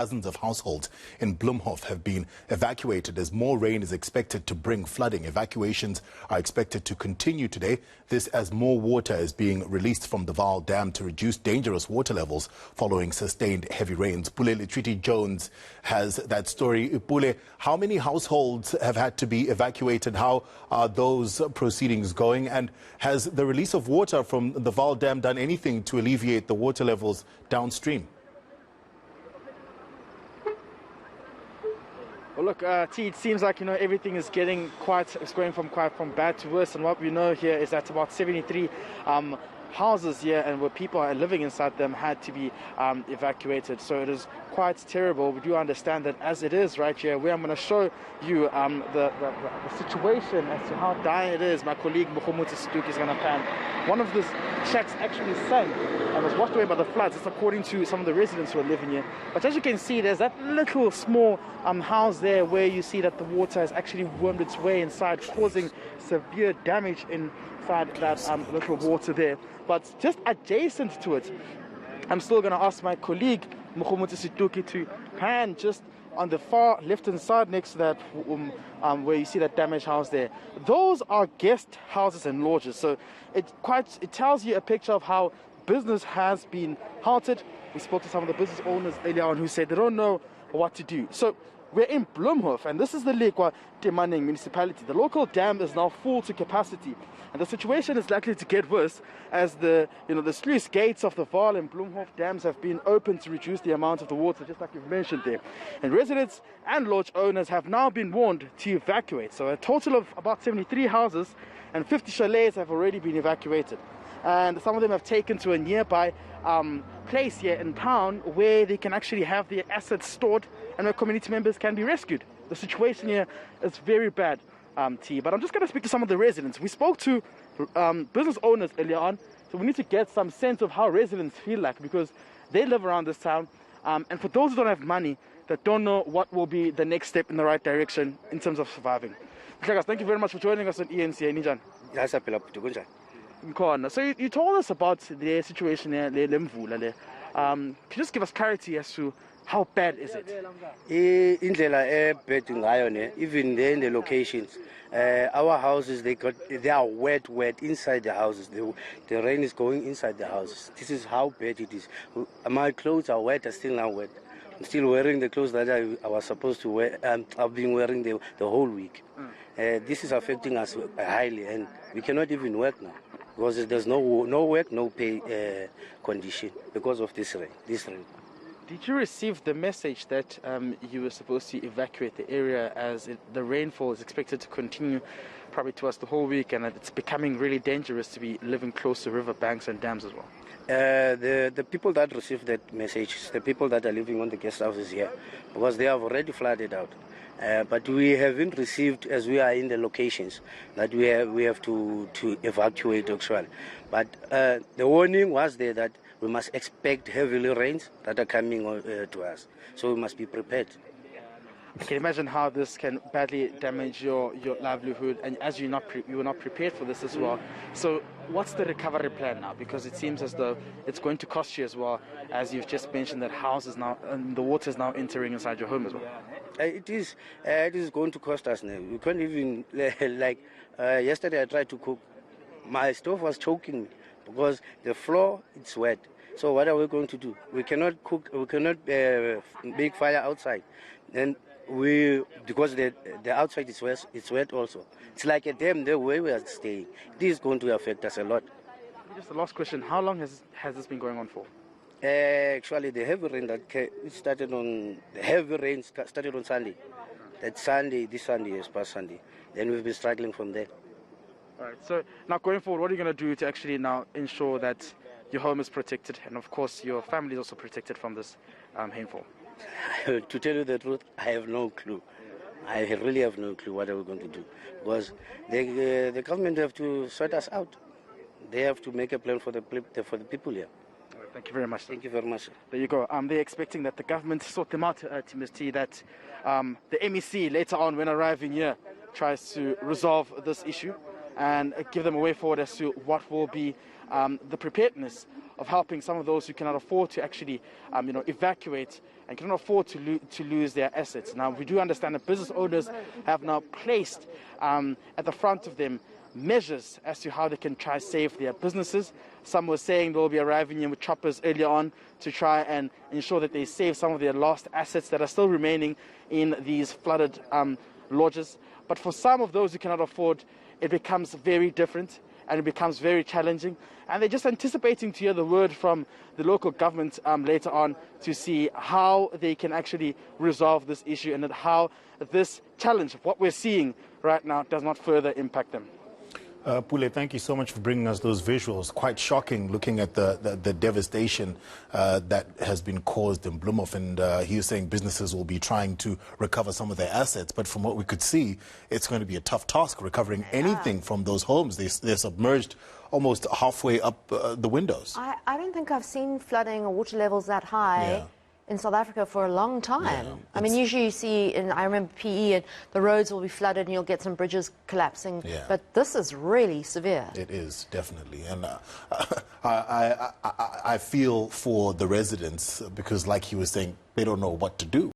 Dozens of households in Bloemhof have been evacuated as more rain is expected to bring flooding. Evacuations are expected to continue today. This as more water is being released from the Vaal Dam to reduce dangerous water levels following sustained heavy rains. Pule Letshwiti-Jones has that story. Pule, how many households have had to be evacuated? How are those proceedings going? And has the release of water from the Vaal Dam done anything to alleviate the water levels downstream? Well, look, T, it seems like, everything is it's going from bad to worse. And what we know here is that about 73 houses here and where people are living inside them had to be evacuated. So it is quite terrible. We do understand that as it is right here, where I'm going to show you the situation as to how dire it is. My colleague Bloemhof is going to pan. One of the shacks actually sank and was washed away by the floods. It's according to some of the residents who are living here. But as you can see, there's that little small house there where you see that the water has actually wormed its way inside, causing severe damage inside that little water there. But just adjacent to it, I'm still going to ask my colleague Bloemhof to pan just on the far left-hand side next to that where you see that damaged house there. Those are guest houses and lodges. So it tells you a picture of how business has been halted. We spoke to some of the business owners earlier on who said they don't know what to do. So we're in Bloemhof, and this is the Lekwa Temaneng municipality. The local dam is now full to capacity, and the situation is likely to get worse as the sluice gates of the Vaal and Bloemhof dams have been opened to reduce the amount of the water, just like you've mentioned there. And residents and lodge owners have now been warned to evacuate. So a total of about 73 houses and 50 chalets have already been evacuated. And some of them have taken to a nearby place here in town where they can actually have their assets stored and where community members can be rescued. The situation here is very bad, T. But I'm just going to speak to some of the residents. We spoke to business owners earlier on, so we need to get some sense of how residents feel like, because they live around this town. And for those who don't have money, that don't know what will be the next step in the right direction in terms of surviving. Thank you very much for joining us on eNCA. Nijan. So you told us about the situation here. Can you just give us clarity as to how bad is it? Even there in the locations, our houses they are wet inside the houses. The rain is going inside the houses. This is how bad it is. My clothes are wet. Are still now wet. I'm still wearing the clothes that I was supposed to wear. I've been wearing the whole week. This is affecting us highly, and we cannot even work now because there's no work, no pay condition because of this rain. Did you receive the message that you were supposed to evacuate the area as the rainfall is expected to continue probably towards the whole week, and it's becoming really dangerous to be living close to river banks and dams as well? The people that received that message, the people that are living on the guest houses here, because they have already flooded out. But we haven't received, as we are in the locations, that we have to evacuate actually. But the warning was there that we must expect heavy rains that are coming to us. So we must be prepared. I can imagine how this can badly damage your livelihood, and as you were not prepared for this as well. So what's the recovery plan now? Because it seems as though it's going to cost you as well, as you've just mentioned that houses now, and the water is now entering inside your home as well. It is going to cost us now. We can't even, yesterday I tried to cook. My stove was choking me because the floor, it's wet. So what are we going to do? We cannot cook, we cannot make fire outside. Then because the outside is wet, it's wet also. It's like a dam there where we are staying. This is going to affect us a lot. Just the last question, how long has this been going on for? Actually, the heavy rain started on Sunday. This Sunday is past Sunday. Then we've been struggling from there. All right. So now going forward, what are you going to do to actually now ensure that your home is protected, and of course your family is also protected from this rainfall? To tell you the truth, I have no clue. I really have no clue what are we going to do, because the government have to sort us out. They have to make a plan for the people here. Thank you very much. Thank you very much. There you go. They're expecting that the government sort them out, Timothy, that the MEC later on, when arriving here, tries to resolve this issue. and give them a way forward as to what will be the preparedness of helping some of those who cannot afford to actually evacuate and cannot afford to lose their assets. Now, we do understand that business owners have now placed at the front of them measures as to how they can try save their businesses. Some were saying they'll be arriving in with choppers earlier on to try and ensure that they save some of their lost assets that are still remaining in these flooded lodges. But for some of those who cannot afford, it becomes very different and it becomes very challenging. And they're just anticipating to hear the word from the local government later on to see how they can actually resolve this issue and how this challenge, what we're seeing right now, does not further impact them. Pule, thank you so much for bringing us those visuals. Quite shocking looking at the devastation that has been caused in Bloemhof. And he was saying businesses will be trying to recover some of their assets. But from what we could see, it's going to be a tough task recovering anything from those homes. They're submerged almost halfway up the windows. I don't think I've seen flooding or water levels that high in South Africa for a long time. Yeah, I mean, usually you see, I remember PE, and the roads will be flooded and you'll get some bridges collapsing. Yeah. But this is really severe. It is, definitely. And I feel for the residents because, like he was saying, they don't know what to do.